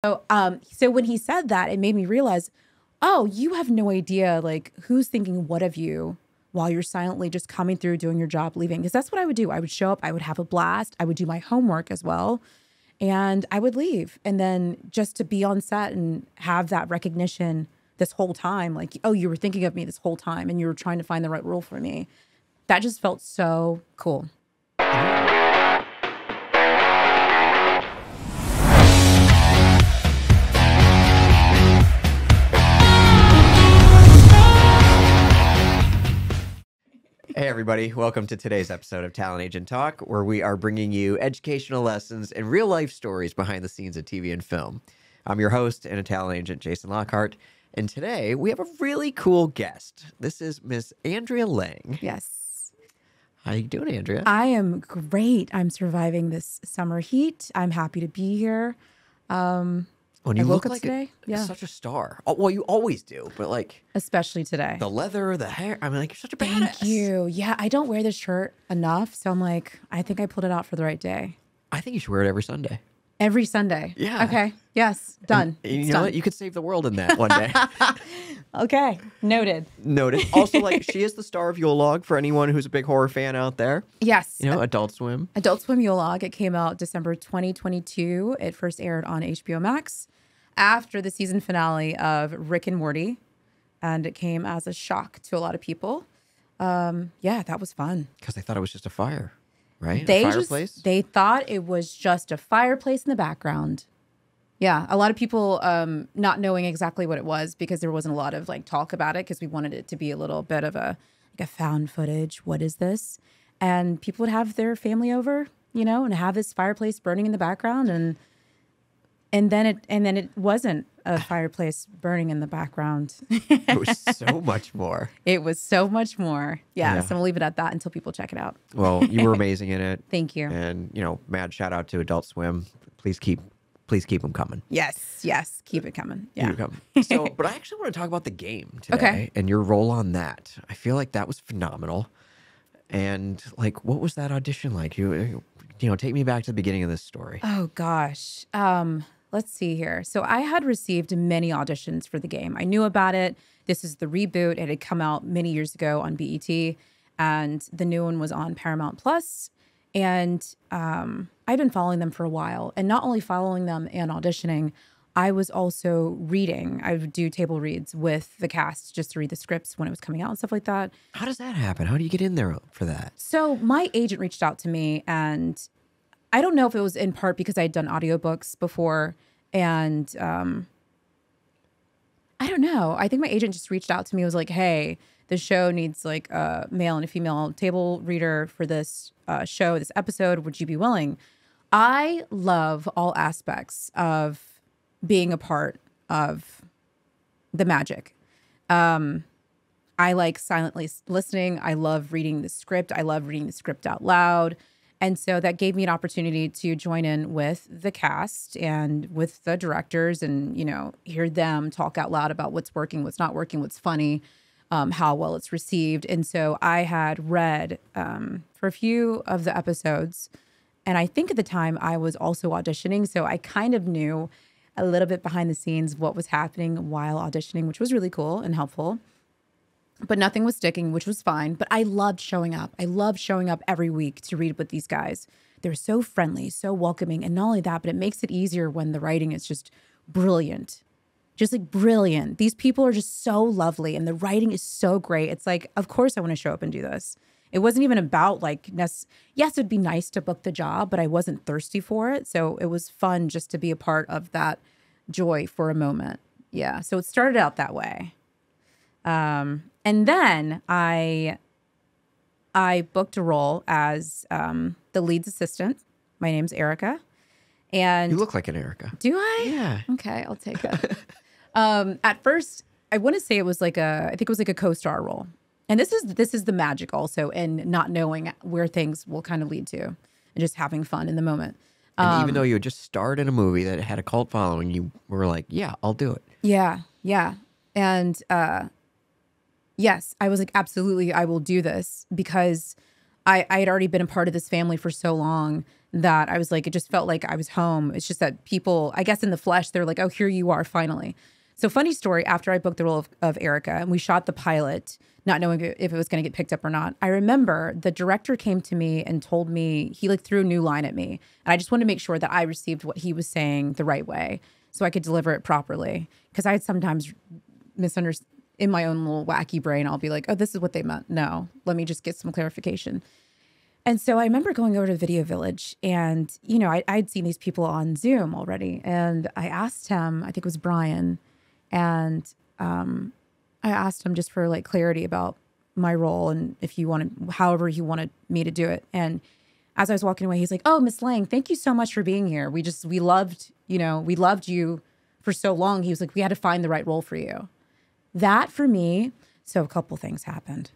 So when he said that, it made me realize, oh, you have no idea, like, who's thinking what of you while you're silently just coming through, doing your job, leaving. Because that's what I would do. I would show up, I would have a blast, I would do my homework as well, and I would leave. And then just to be on set and have that recognition this whole time, like, oh, you were thinking of me this whole time and you were trying to find the right role for me. That just felt so cool. Hey everybody, welcome to today's episode of Talent Agent Talk, where we are bringing you educational lessons and real life stories behind the scenes of TV and film. I'm your host and a talent agent, Jason Lockhart, and today we have a really cool guest. This is Miss Andrea Laing. Yes. How you doing, Andrea? I am great. I'm surviving this summer heat. I'm happy to be here. When you I look woke up like today. Yeah. such a star. Oh, well, you always do, but like Especially today. the leather, the hair. I mean, like you're such a badass. Thank you. Yeah, I don't wear this shirt enough. So I'm like, I think I pulled it out for the right day. I think you should wear it every Sunday. Every Sunday. Yeah. Okay. Yes. Done. And you It's know done. what? You could save the world in that one day. Okay. Noted. Noted. Also, like, she is the star of Yule Log for anyone who's a big horror fan out there. Yes. You know, Adult Swim. Adult Swim Yule Log. It came out December 2022. It first aired on HBO Max after the season finale of Rick and Morty. And it came as a shock to a lot of people. Yeah, that was fun. Because they thought it was just a fire, right? They a fireplace? they thought it was just a fireplace in the background. Yeah, a lot of people not knowing exactly what it was because there wasn't a lot of like talk about it because we wanted it to be a little bit of a found footage. What is this? And people would have their family over, you know, and have this fireplace burning in the background, and then it wasn't a fireplace burning in the background. It was so much more. It was so much more. Yeah, Yeah. so we'll leave it at that until people check it out. Well, you were amazing in it. Thank you. And, you know, mad shout out to Adult Swim. Please keep them coming. Yes, keep it coming. Yeah. Keep it coming. So, but I actually want to talk about the game today Okay. and your role on that. I feel like that was phenomenal. And like, what was that audition like? You know, take me back to the beginning of this story. Oh gosh. Let's see here. So I had received many auditions for the game. I knew about it. This is the reboot. It had come out many years ago on BET, and the new one was on Paramount Plus. And I've been following them for a while. And not only following them and auditioning, I was also reading. I would do table reads with the cast just to read the scripts when it was coming out and stuff like that. How does that happen? How do you get in there for that? So my agent reached out to me, and I don't know if it was in part because I had done audiobooks before, and I don't know. I think my agent just reached out to me, was like, hey, the show needs like a male and a female table reader for this show, this episode. Would you be willing? I love all aspects of being a part of the magic. I like silently listening. I love reading the script. I love reading the script out loud. And so that gave me an opportunity to join in with the cast and with the directors and, you know, hear them talk out loud about what's working, what's not working, what's funny, how well it's received. And so I had read for a few of the episodes. And I think at the time I was also auditioning. So I kind of knew a little bit behind the scenes what was happening while auditioning, which was really cool and helpful. But nothing was sticking, which was fine. But I loved showing up. I loved showing up every week to read with these guys. They're so friendly, so welcoming. And not only that, but it makes it easier when the writing is just brilliant. Just like brilliant. These people are just so lovely and the writing is so great. It's like, of course I want to show up and do this. It wasn't even about like, yes, it'd be nice to book the job, but I wasn't thirsty for it. So it was fun just to be a part of that joy for a moment. Yeah. So it started out that way. And then I booked a role as the lead's assistant. My name's Erica. And You look like an Erica. do I? Yeah. Okay, I'll take it. At first, I want to say it was like I think it was like a co-star role. And this is the magic also in not knowing where things will kind of lead to and just having fun in the moment. And even though you had just starred in a movie that had a cult following, you were like, yeah, I'll do it. Yeah. And yes, I was like, absolutely, I will do this because I had already been a part of this family for so long that I was like, it just felt like I was home. It's just that people, I guess in the flesh, they're like, oh, here you are finally. So funny story, after I booked the role of Erica and we shot the pilot, not knowing if it was going to get picked up or not, I remember the director came to me and told me, he like threw a new line at me. And I just wanted to make sure that I received what he was saying the right way so I could deliver it properly. Because I had sometimes misunderstood in my own little wacky brain. I'll be like, oh, this is what they meant. No, let me just get some clarification. And so I remember going over to the Video Village and, you know, I'd seen these people on Zoom already. And I asked him, I think it was Brian, and I asked him just for like clarity about my role and if he wanted, however he wanted me to do it. And as I was walking away, he's like, oh, Miss Laing, thank you so much for being here. We loved you for so long. He was like, we had to find the right role for you. That for me, so a couple things happened.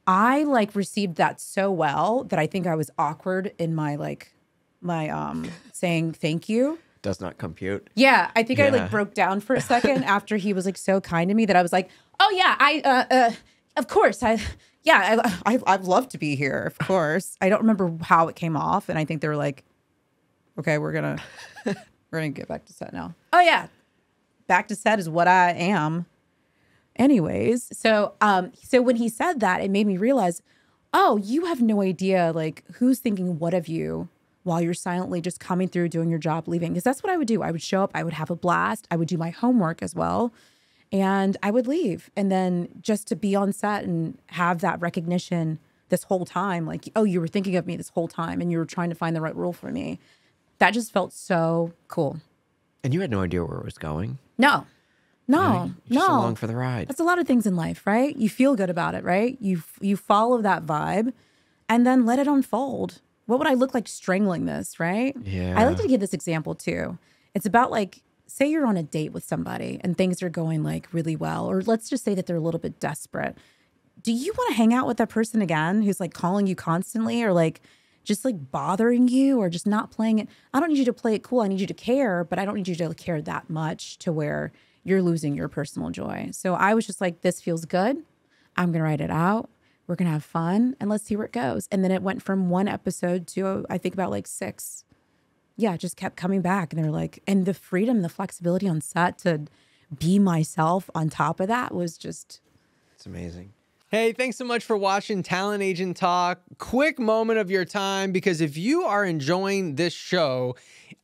I like received that so well that I think I was awkward in my saying thank you. Does not compute. Yeah, I think I like broke down for a second after he was like so kind to me that I was like, oh yeah, of course, I'd love to be here. Of course, I don't remember how it came off, and I think they were like, okay, we're gonna get back to set now. Oh yeah, back to set is what I am. Anyways, so when he said that, it made me realize, oh, you have no idea like who's thinking what of you while you're silently just coming through, doing your job, leaving. Because that's what I would do. I would show up, I would have a blast, I would do my homework as well, and I would leave. And then just to be on set and have that recognition this whole time, like, oh, you were thinking of me this whole time and you were trying to find the right role for me. That just felt so cool. And you had no idea where it was going? No. You're just along for the ride. That's a lot of things in life, right? You feel good about it, right? You follow that vibe and then let it unfold. What would I look like strangling this, right? Yeah. I like to give this example too. It's about like, say you're on a date with somebody and things are going like really well, or let's just say that they're a little bit desperate. Do you want to hang out with that person again who's like calling you constantly or like just like bothering you or just not playing it? I don't need you to play it cool. I need you to care, but I don't need you to care that much to where you're losing your personal joy. So I was just like, this feels good. I'm going to write it out. We're going to have fun and let's see where it goes. And then it went from one episode to, I think about like 6. Yeah, it just kept coming back. And they're like, and the freedom, the flexibility on set to be myself on top of that was just. It's amazing. Hey, thanks so much for watching Talent Agent Talk. Quick moment of your time, because if you are enjoying this show,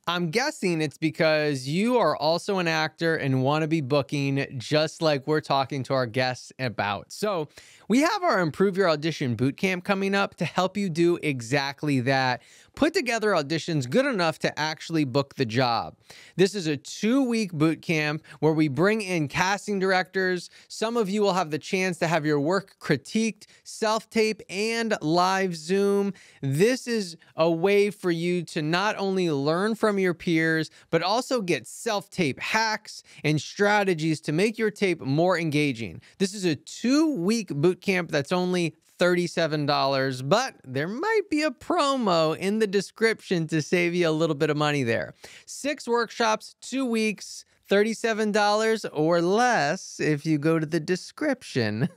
I'm guessing it's because you are also an actor and want to be booking just like we're talking to our guests about. So we have our Improve Your Audition Bootcamp coming up to help you do exactly that. Put together auditions good enough to actually book the job. This is a 2-week boot camp where we bring in casting directors. Some of you will have the chance to have your work critiqued, self-tape, and live Zoom. This is a way for you to not only learn from your peers, but also get self-tape hacks and strategies to make your tape more engaging. This is a 2-week boot camp that's only $37, but there might be a promo in the description to save you a little bit of money there. 6 workshops, 2 weeks, $37 or less if you go to the description.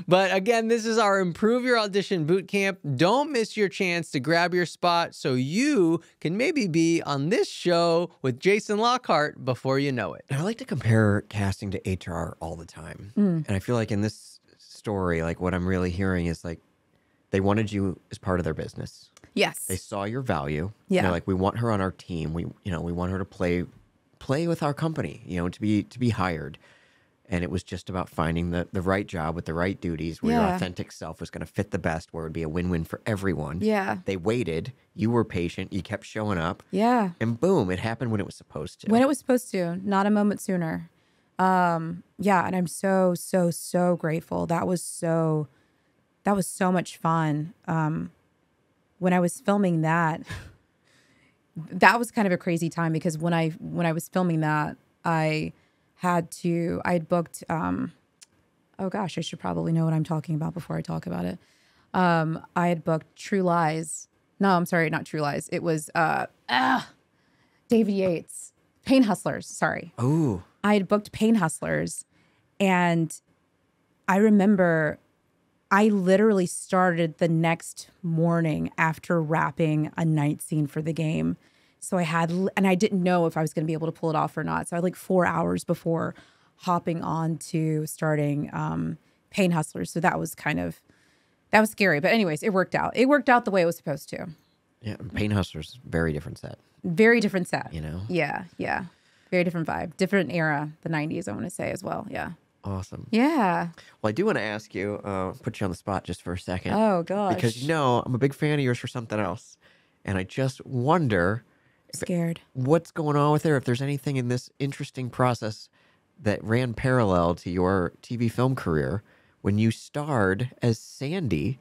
But again, this is our Improve Your Audition Bootcamp. Don't miss your chance to grab your spot so you can maybe be on this show with Jason Lockhart before you know it. And I like to compare casting to HR all the time. And I feel like in this story, like what I'm really hearing is like they wanted you as part of their business. Yes. They saw your value. Yeah. They're like, we want her on our team. We want her to play with our company, to be hired. And it was just about finding the right job with the right duties where your authentic self was going to fit the best, where it would be a win-win for everyone. Yeah. They waited. You were patient. You kept showing up. Yeah. And boom, it happened when it was supposed to. When it was supposed to, not a moment sooner. Yeah, and I'm so, so, so grateful. That was so much fun. When I was filming that, that was kind of a crazy time because when I was filming that, I had booked, oh gosh, I should probably know what I'm talking about before I talk about it. I had booked True Lies. No, I'm sorry, not True Lies. It was David Yates, Pain Hustlers. Sorry. Oh. I had booked Pain Hustlers, and I remember I literally started the next morning after wrapping a night scene for the game. So and I didn't know if I was going to be able to pull it off or not. So I had like 4 hours before hopping on to starting Pain Hustlers. So that was scary. But anyways, it worked out. It worked out the way it was supposed to. Yeah, Pain Hustlers, very different set. Very different set. You know? Yeah. Very different vibe. Different era, the 90s, I want to say as well. Yeah. Awesome. Yeah. Well, I do want to ask you, put you on the spot just for a second. Oh, gosh. Because I'm a big fan of yours for something else. And I just wonder Scared. what's going on with her, if there's anything in this interesting process that ran parallel to your TV film career when you starred as Sandy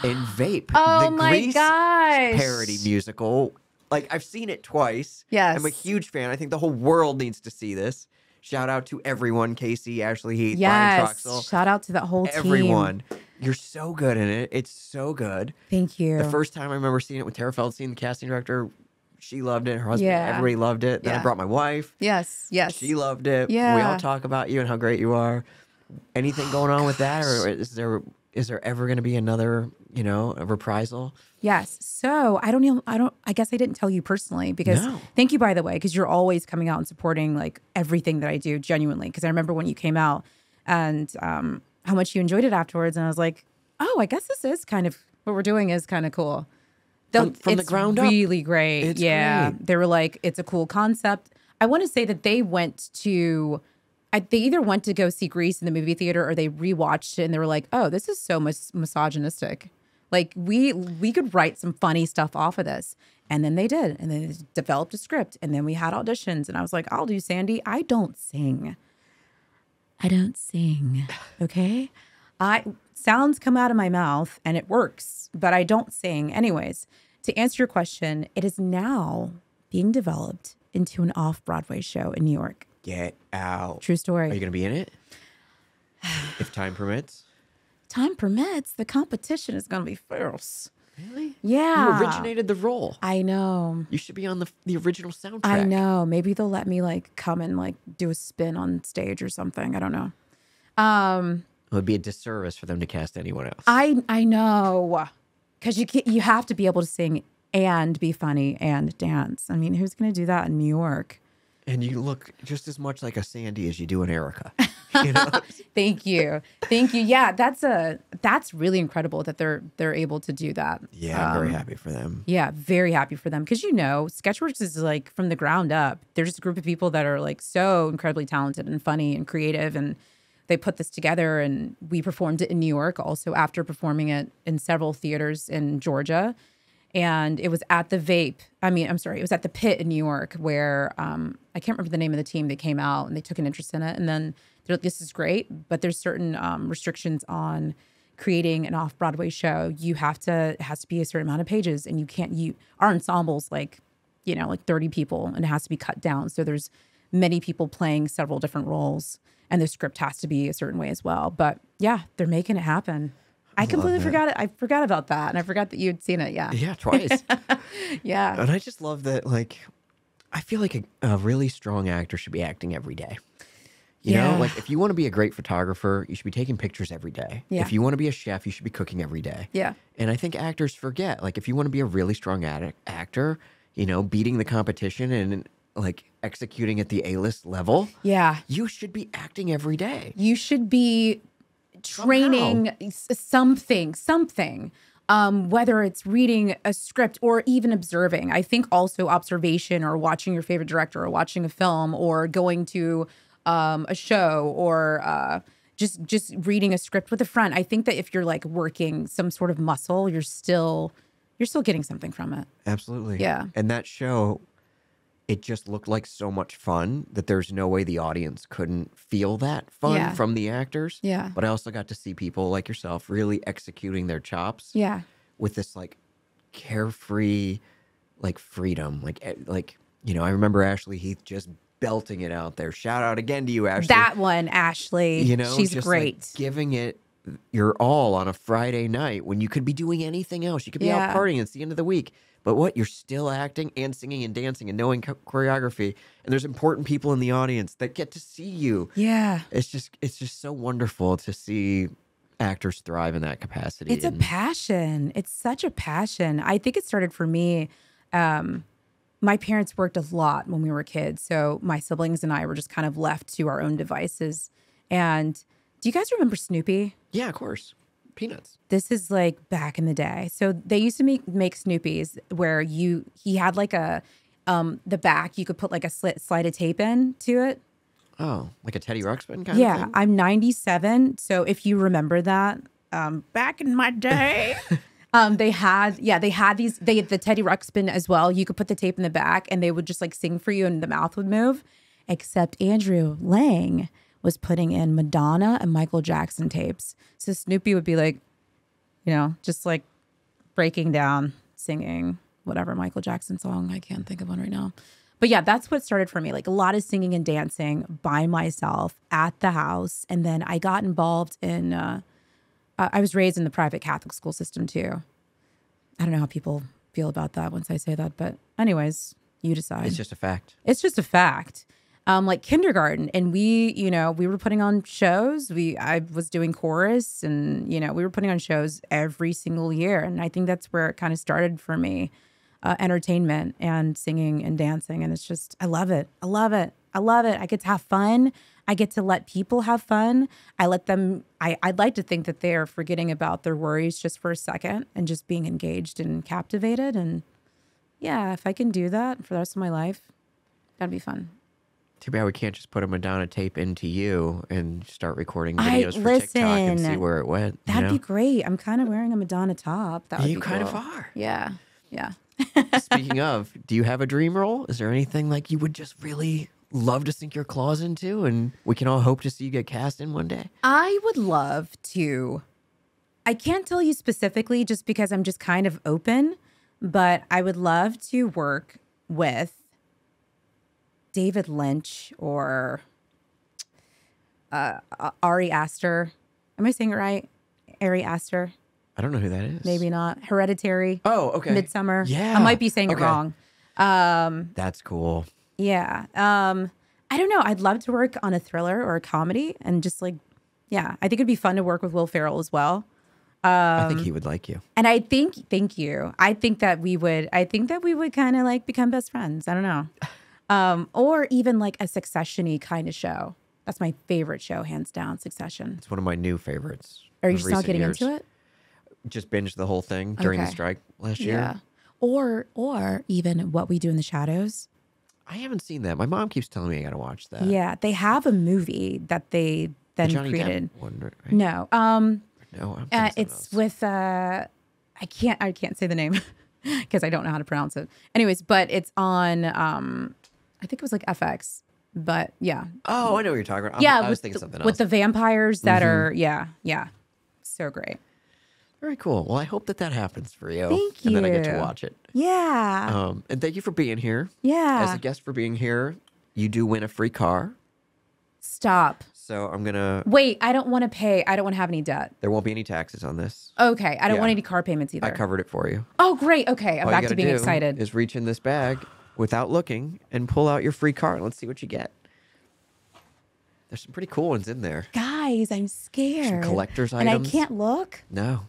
in Vape, Oh the my Grease gosh. parody musical. Like, I've seen it twice. Yes. I'm a huge fan. I think the whole world needs to see this. Shout out to everyone, Casey, Ashley Heath, Brian Yes. Troxel. Shout out to that whole team. Everyone. You're so good in it. It's so good. Thank you. The first time I remember seeing it with Tara Feldstein, the casting director, she loved it. Her husband, Yeah. everybody loved it. Then I Yeah. brought my wife. Yes. She loved it. We Yeah. all talk about you and how great you are. Anything going on with that? Or is there ever going to be another, a reprisal? Yes. So I guess I didn't tell you personally because No. thank you, by the way, because you're always coming out and supporting like everything that I do genuinely. Because I remember when you came out and how much you enjoyed it afterwards. And I was like, oh, I guess this is kind of what we're doing is kind of cool. From the It's ground up. really great. It's yeah. great. They were like, it's a cool concept. I want to say that they they either went to go see Grease in the movie theater or they rewatched it and they were like, oh, this is so misogynistic. Like we could write some funny stuff off of this. And then they did. And then they developed a script. And then we had auditions. And I was like, I'll do Sandy. I don't sing. Okay? Sounds come out of my mouth and it works, but I don't sing. Anyways, to answer your question, it is now being developed into an off-Broadway show in New York. Get out. True story. Are you going to be in it? If time permits? Time permits, the competition is going to be fierce. Really? Yeah. You originated the role. I know. You should be on the original soundtrack. I know. Maybe they'll let me like come and like do a spin on stage or something. I don't know. It would be a disservice for them to cast anyone else. I know. Because you have to be able to sing and be funny and dance. I mean, who's going to do that in New York? And you look just as much like a Sandy as you do an Erica. You know? Thank you. Yeah, that's really incredible that they're able to do that. Yeah, I'm very happy for them. Yeah, very happy for them. Because Sketchworks is like from the ground up. They're just a group of people that are like so incredibly talented and funny and creative, and they put this together. And we performed it in New York, also after performing it in several theaters in Georgia. And it was at the it was at the Pit in New York where I can't remember the name of the team. They came out and they took an interest in it. And then they're like, this is great, but there's certain restrictions on creating an off-Broadway show. It has to be a certain amount of pages, and our ensemble's like 30 people, and it has to be cut down. So there's many people playing several different roles, and the script has to be a certain way as well. But yeah, they're making it happen. I completely forgot it. I forgot about that. And I forgot that you'd seen it. Yeah. Yeah, twice. Yeah. And I just love that, I feel like a really strong actor should be acting every day. You know, like if you want to be a great photographer, you should be taking pictures every day. Yeah. If you want to be a chef, you should be cooking every day. Yeah. And I think actors forget, if you want to be a really strong actor, beating the competition and executing at the A-list level, Yeah. you should be acting every day. You should be training something, whether it's reading a script or even observing. I think also observation or watching your favorite director or watching a film or going to a show or just reading a script with a friend. I think that if you're working some sort of muscle, you're still getting something from it. Absolutely. Yeah. And that show, it just looked like so much fun that there's no way the audience couldn't feel that fun from the actors. Yeah. But I also got to see people like yourself really executing their chops. Yeah. With this carefree freedom. I remember Ashley Heath just belting it out there. Shout out again to you, Ashley. That one, Ashley. She's just great. Giving it your all on a Friday night when you could be doing anything else. You could be out partying. It's the end of the week. But you're still acting and singing and dancing and knowing choreography. And there's important people in the audience that get to see you. Yeah. It's just so wonderful to see actors thrive in that capacity. It's a passion. It's such a passion. I think it started for me. My parents worked a lot when we were kids. So my siblings and I were just kind of left to our own devices. And do you guys remember Snoopy? Yeah, of course. Peanuts. This is like back in the day. So they used to make Snoopy's where he had like a, the back, you could put like a slide of tape in to it. Oh, like a Teddy Ruxpin kind of Yeah, thing? I'm 97. So if you remember that, back in my day, they had these, the Teddy Ruxpin as well. You could put the tape in the back and they would just like sing for you and the mouth would move. Except Andrea Laing was putting in Madonna and Michael Jackson tapes. So Snoopy would be like, you know, just like breaking down, singing whatever Michael Jackson song. I can't think of one right now. But yeah, that's what started for me. Like a lot of singing and dancing by myself at the house. And then I got involved in, I was raised in the private Catholic school system too. I don't know how people feel about that once I say that. But anyways, you decide. It's just a fact. It's just a fact. Like kindergarten, and we were putting on shows. I was doing chorus, and we were putting on shows every single year. And I think that's where it kind of started for me, entertainment and singing and dancing. And it's just, I love it. I love it. I love it. I get to have fun. I get to let people have fun. I let them. I'd like to think that they are forgetting about their worries just for a second and just being engaged and captivated. And yeah, if I can do that for the rest of my life, that'd be fun. Too bad we can't just put a Madonna tape into you and start recording videos for TikTok and see where it went. That'd be great. I'm kind of wearing a Madonna top. That would be You kind cool. of are. Yeah. Yeah. Speaking of, do you have a dream role? Is there anything like you would just really love to sink your claws into and we can all hope to see you get cast in one day? I would love to. I can't tell you specifically just because I'm just kind of open, but I would love to work with David Lynch or Ari Aster. Am I saying it right? Ari Aster? I don't know who that is. Maybe not. Hereditary. Oh, okay. Midsummer. Yeah. I might be saying it Okay. wrong. That's cool. Yeah. I don't know. I'd love to work on a thriller or a comedy and just like, yeah, I think it'd be fun to work with Will Ferrell as well. I think he would like you. And I think, thank you. I think that we would kind of like become best friends. I don't know. Or even like a Succession-y kind of show. That's my favorite show, hands down, Succession. It's one of my new favorites. Are you of just not recent getting years. into it? Just binged the whole thing during the Okay. strike last year. Yeah. Or even What We Do in the Shadows. I haven't seen that. My mom keeps telling me I got to watch that. Yeah. They have a movie that they The then Johnny created. Depp one, right? No. No, I'm thinking It's something else. with I can't say the name because I don't know how to pronounce it. Anyways, but it's on I think it was like FX. But yeah. Oh, I know what you're talking about. Yeah, I was with thinking something with else. the vampires that are yeah. So great. Very cool. Well, I hope that happens for you. Thank And then I get to you. watch it. Yeah. And thank you for being here. Yeah. As a guest for being here, you do win a free car. Stop. So I'm going to, Wait, I don't want to pay. I don't want to have any debt. there won't be any taxes on this. Okay. I don't Yeah. want any car payments either. I covered it for you. Oh, great. Okay. I'm All you back to gotta being do excited. is reach in this bag without looking and pull out your free car. Let's see what you get. There's some pretty cool ones in there. Guys, I'm scared. collector's and items. I can't look. No.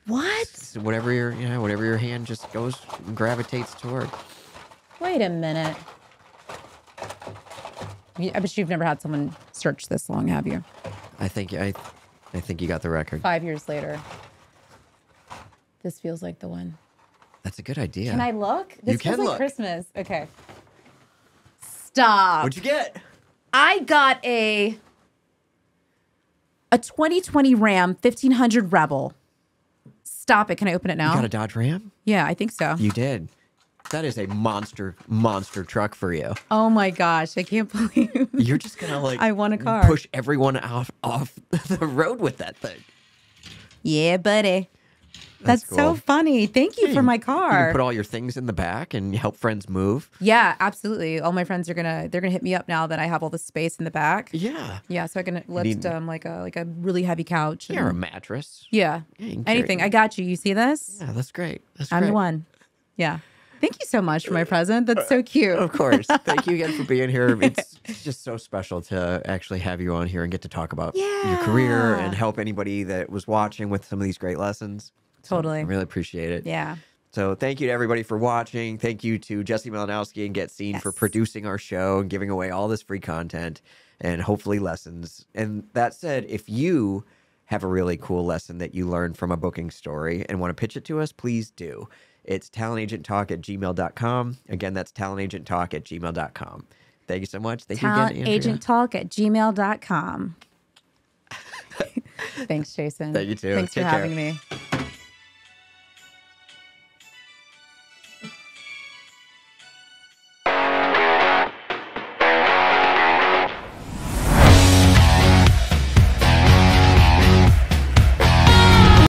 What? So whatever your hand just goes gravitates toward. Wait a minute. I bet you've never had someone search this long, have you? I think you got the record. 5 years later. This feels like the one. That's a good idea. Can I look? This You can feels like look. Christmas. Okay. Stop. What'd you get? I got a 2020 Ram 1500 Rebel. Stop it. Can I open it now? You got a Dodge Ram? Yeah, I think so. You did. That is a monster truck for you. Oh my gosh, I can't believe You're just gonna like I won a car. push everyone off the road with that thing. Yeah, buddy. That's cool. so funny. Thank you for my You car. can put all your things in the back and help friends move. Yeah, absolutely. All my friends are they're gonna hit me up now that I have all the space in the back. Yeah. Yeah, so I can lift need- like a really heavy couch. Yeah, or a and- mattress. yeah. Yeah, you can carry Anything. it. I got you. You see this? Yeah, that's great. That's I'm great. the one. Yeah. Thank you so much for my present. That's so cute. Of course. Thank you again for being here. It's just so special to actually have you on here and get to talk about your career and help anybody that was watching with some of these great lessons. So Totally. I really appreciate it. Yeah. So thank you to everybody for watching. Thank you to Jesse Malinowski and Get Seen for producing our show and giving away all this free content and hopefully lessons. And that said, if you have a really cool lesson that you learned from a booking story and want to pitch it to us, please do. It's talentagenttalk@gmail.com. Again, that's talentagenttalk@gmail.com. Thank you so much. Thank you again, Andrea. Talentagenttalk@gmail.com. Thanks, Jason. Thank you too. Thanks for having me.